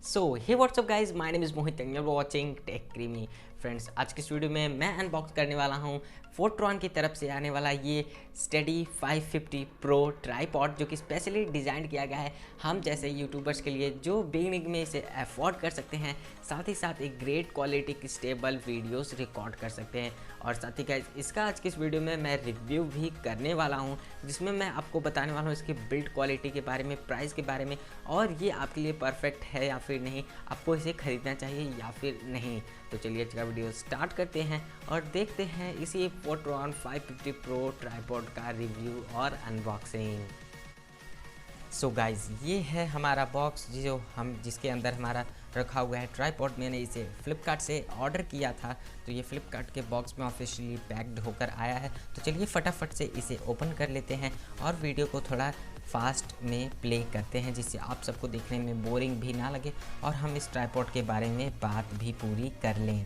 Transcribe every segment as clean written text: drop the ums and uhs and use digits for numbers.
So hey what's up guys, my name is Mohit and you are watching tech creamy. Friends, आज की इस video में मैं अनबॉक्स करने वाला हूँ फोर्ट्रॉन की तरफ से आने वाला ये स्टडी 550 प्रो ट्राईपॉड, जो कि स्पेशली डिज़ाइन किया गया है हम जैसे यूट्यूबर्स के लिए जो बिगिनिंग में इसे अफोर्ड कर सकते हैं, साथ ही साथ एक ग्रेट क्वालिटी की स्टेबल वीडियोस रिकॉर्ड कर सकते हैं। और साथ ही गाइज, इसका आज की इस वीडियो में मैं रिव्यू भी करने वाला हूँ, जिसमें मैं आपको बताने वाला हूँ इसकी बिल्ड क्वालिटी के बारे में, प्राइस के बारे में, और ये आपके लिए परफेक्ट है या फिर नहीं, आपको इसे खरीदना चाहिए या फिर नहीं। तो चलिए आज का वीडियो स्टार्ट करते हैं और देखते हैं इसी फोर्ट्रॉन 550 प्रो ट्राईपॉड का रिव्यू और अनबॉक्सिंग। सो गाइज, ये है हमारा बॉक्स जिसके अंदर हमारा रखा हुआ है ट्राईपॉड। मैंने इसे फ्लिपकार्ट से ऑर्डर किया था, तो ये फ्लिपकार्ट के बॉक्स में ऑफिशियली पैक्ड होकर आया है। तो चलिए फटाफट से इसे ओपन कर लेते हैं और वीडियो को थोड़ा फास्ट में प्ले करते हैं, जिससे आप सबको देखने में बोरिंग भी ना लगे और हम इस ट्राईपॉड के बारे में बात भी पूरी कर लें।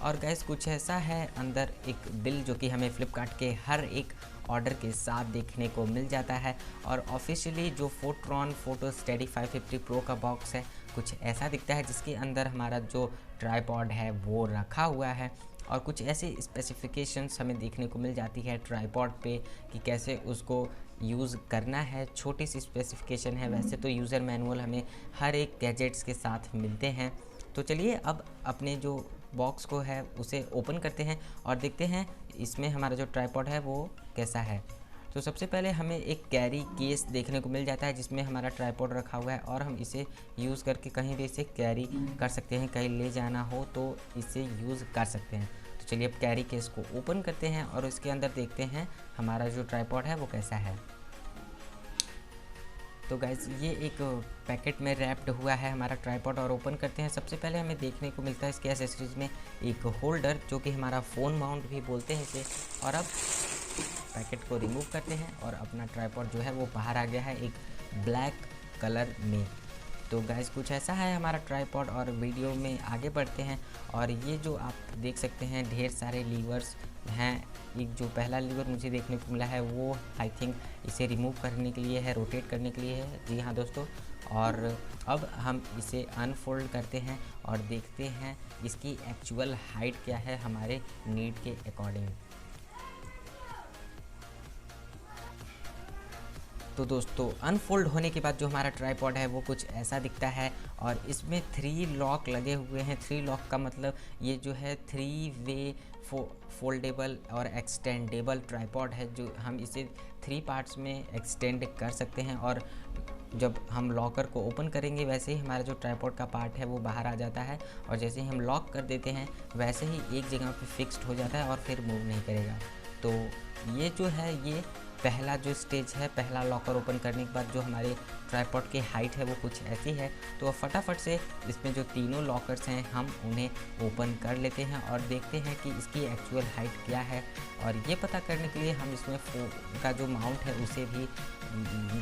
और गैस, कुछ ऐसा है अंदर एक बिल जो कि हमें फ्लिपकार्ट के हर एक ऑर्डर के साथ देखने को मिल जाता है। और ऑफिशियली जो फोर्ट्रॉन फोटो स्टडी 550 प्रो का बॉक्स है, कुछ ऐसा दिखता है, जिसके अंदर हमारा जो ट्राईपॉड है वो रखा हुआ है। और कुछ ऐसे स्पेसिफिकेशंस हमें देखने को मिल जाती है ट्राईपॉड पे कि कैसे उसको यूज़ करना है। छोटी सी स्पेसिफिकेशन है, वैसे तो यूज़र मैनुअल हमें हर एक गैजेट्स के साथ मिलते हैं। तो चलिए अब अपने जो बॉक्स को है उसे ओपन करते हैं और देखते हैं इसमें हमारा जो ट्राईपॉड है वो कैसा है। तो सबसे पहले हमें एक कैरी केस देखने को मिल जाता है, जिसमें हमारा ट्राईपॉड रखा हुआ है और हम इसे यूज़ करके कहीं भी इसे कैरी कर सकते हैं, कहीं ले जाना हो तो इसे यूज़ कर सकते हैं। तो चलिए अब कैरी केस को ओपन करते हैं और इसके अंदर देखते हैं हमारा जो ट्राईपॉड है वो कैसा है। तो गाइज, ये एक पैकेट में रैप्ड हुआ है हमारा ट्राईपॉड और ओपन करते हैं। सबसे पहले हमें देखने को मिलता है इसके एसेसरीज में एक होल्डर, जो कि हमारा फ़ोन माउंट भी बोलते हैं इसे। और अब पैकेट को रिमूव करते हैं और अपना ट्राईपॉड जो है वो बाहर आ गया है एक ब्लैक कलर में। तो गाइस, कुछ ऐसा है हमारा ट्राईपॉड। और वीडियो में आगे बढ़ते हैं और ये जो आप देख सकते हैं ढेर सारे लीवर्स हैं। एक जो पहला लीवर मुझे देखने को मिला है वो आई थिंक इसे रिमूव करने के लिए है, रोटेट करने के लिए है। जी हाँ दोस्तों, और अब हम इसे अनफोल्ड करते हैं और देखते हैं इसकी एक्चुअल हाइट क्या है हमारे नीड के अकॉर्डिंग। तो दोस्तों, अनफोल्ड होने के बाद जो हमारा ट्राईपॉड है वो कुछ ऐसा दिखता है और इसमें 3 लॉक लगे हुए हैं। 3 लॉक का मतलब ये जो है 3 वे फोल्डेबल और एक्सटेंडेबल ट्राईपॉड है, जो हम इसे 3 पार्ट्स में एक्सटेंड कर सकते हैं। और जब हम लॉकर को ओपन करेंगे वैसे ही हमारा जो ट्राईपॉड का पार्ट है वो बाहर आ जाता है, और जैसे ही हम लॉक कर देते हैं वैसे ही एक जगह पे फिक्स्ड हो जाता है और फिर मूव नहीं करेगा। तो ये जो है, ये पहला जो स्टेज है, पहला लॉकर ओपन करने के बाद जो हमारे ट्राईपॉड की हाइट है वो कुछ ऐसी है। तो फटाफट से इसमें जो तीनों लॉकर्स हैं हम उन्हें ओपन कर लेते हैं और देखते हैं कि इसकी एक्चुअल हाइट क्या है। और ये पता करने के लिए हम इसमें फ़ोन का जो माउंट है उसे भी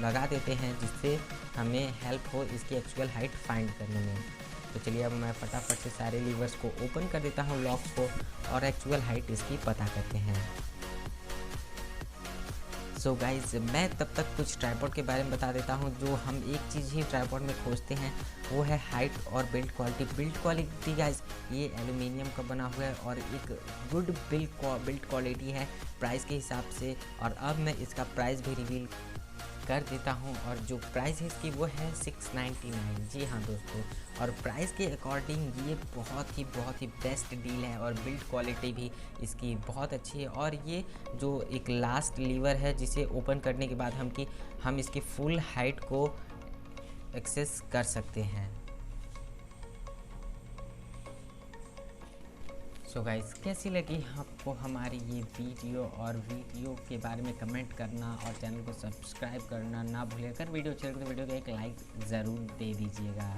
लगा देते हैं, जिससे हमें हेल्प हो इसकी एक्चुअल हाइट फाइंड करने में। तो चलिए अब मैं फटाफट से सारे लीवर्स को ओपन कर देता हूँ, लॉक्स को, और एक्चुअल हाइट इसकी पता करते हैं। सो गाइज, मैं तब तक कुछ ट्राईपॉड के बारे में बता देता हूँ। जो हम एक चीज़ ही ट्राईपॉड में खोजते हैं वो है हाइट और build quality. Build quality guys, ये एल्यूमिनियम का बना हुआ है और एक गुड बिल्ड क्वालिटी है प्राइस के हिसाब से। और अब मैं इसका प्राइस भी रिवील कर देता हूँ, और जो प्राइस है इसकी वो है 699। जी हाँ दोस्तों, और प्राइस के अकॉर्डिंग ये बहुत ही बेस्ट डील है और बिल्ड क्वालिटी भी इसकी बहुत अच्छी है। और ये जो एक लास्ट लीवर है जिसे ओपन करने के बाद हम इसकी फुल हाइट को एक्सेस कर सकते हैं। सो गाइस, कैसी लगी आपको हमारी ये वीडियो? और वीडियो के बारे में कमेंट करना और चैनल को सब्सक्राइब करना ना भूलिए। अगर वीडियो अच्छी लगे तो वीडियो को एक लाइक ज़रूर दे दीजिएगा।